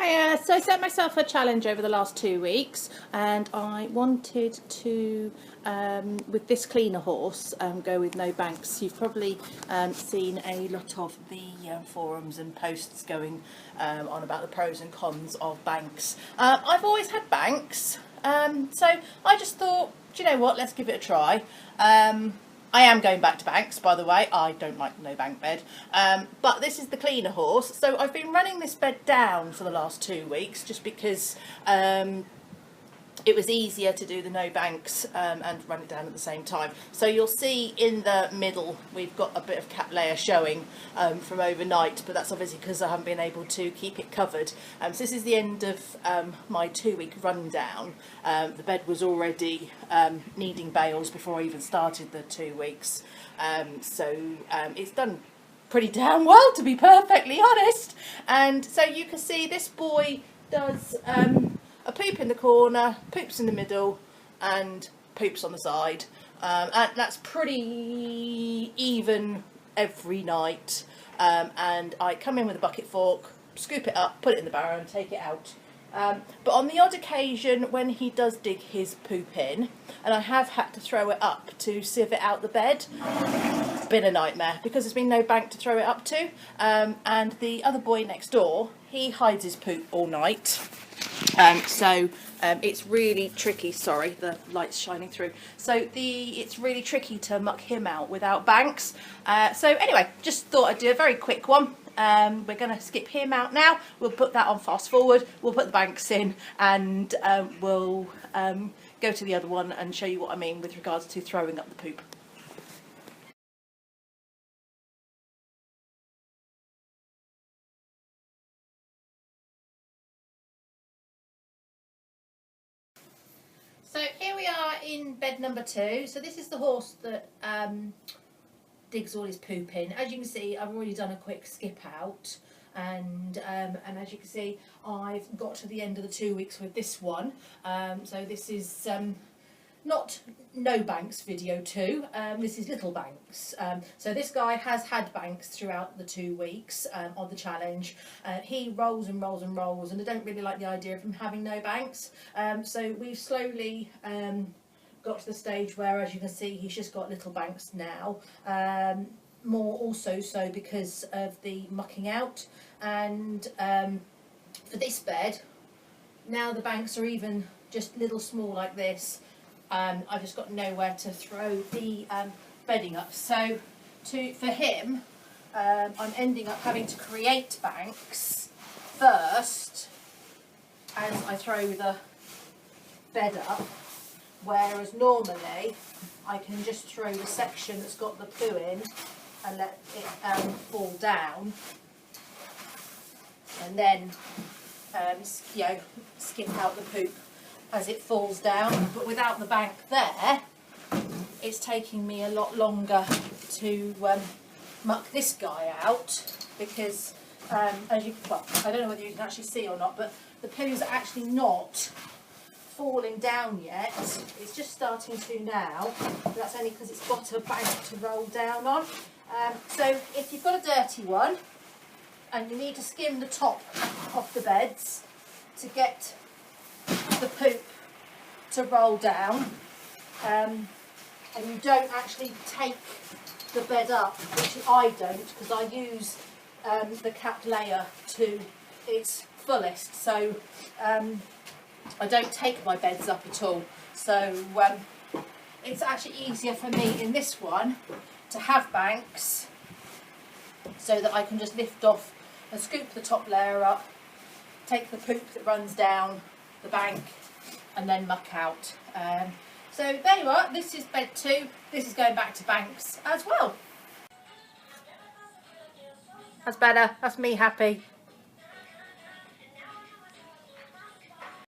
Hiya, so I set myself a challenge over the last 2 weeks and I wanted to, with this cleaner horse, go with no banks. You've probably seen a lot of the forums and posts going on about the pros and cons of banks. I've always had banks, so I just thought, do you know what, let's give it a try. I am going back to banks, by the way. I don't like no bank bed. But this is the cleaner horse. So I've been running this bed down for the last 2 weeks just because it was easier to do the no banks and run it down at the same time. So you'll see in the middle we've got a bit of cap layer showing from overnight, but that's obviously because I haven't been able to keep it covered. So this is the end of my 2-week rundown. The bed was already needing bales before I even started the 2 weeks. So it's done pretty damn well, to be perfectly honest. And so you can see this boy does a poop in the corner, poops in the middle, and poops on the side. And that's pretty even every night. And I come in with a bucket fork, scoop it up, put it in the barrow and take it out. But on the odd occasion when he does dig his poop in, and I have had to throw it up to sieve it out the bed, it's been a nightmare because there's been no bank to throw it up to. And the other boy next door, he hides his poop all night. So it's really tricky. Sorry, the light's shining through. So it's really tricky to muck him out without banks. So anyway, just thought I'd do a very quick one. We're going to skip him out now. We'll put that on fast forward. We'll put the banks in, and we'll go to the other one and show you what I mean with regards to throwing up the poop. So here we are in bed number 2. So this is the horse that digs all his poop in. As you can see, I've already done a quick skip out, and as you can see, I've got to the end of the 2 weeks with this one. So this is not no banks video 2, this is little banks. So this guy has had banks throughout the 2 weeks on the challenge. He rolls and rolls and rolls, and I don't really like the idea of him having no banks. So we've slowly got to the stage where, as you can see, he's just got little banks now. More also so because of the mucking out, and for this bed now the banks are even just little small like this. I've just got nowhere to throw the bedding up, so for him I'm ending up having to create banks first as I throw the bed up, whereas normally I can just throw the section that's got the poo in and let it fall down, and then skip out the poop as it falls down. But without the bank there, it's taking me a lot longer to muck this guy out, because I don't know whether you can actually see or not, but the poo's actually not falling down yet. It's just starting to now, but that's only because it's got a bank to roll down on. So if you've got a dirty one and you need to skim the top off the beds to get the poop to roll down, and you don't actually take the bed up, which I don't, because I use the capped layer to its fullest, so I don't take my beds up at all. So it's actually easier for me in this one to have banks, so that I can just lift off and scoop the top layer up, take the poop that runs down the bank, and then muck out. So there you are, this is bed 2, this is going back to banks as well. That's better, that's me happy.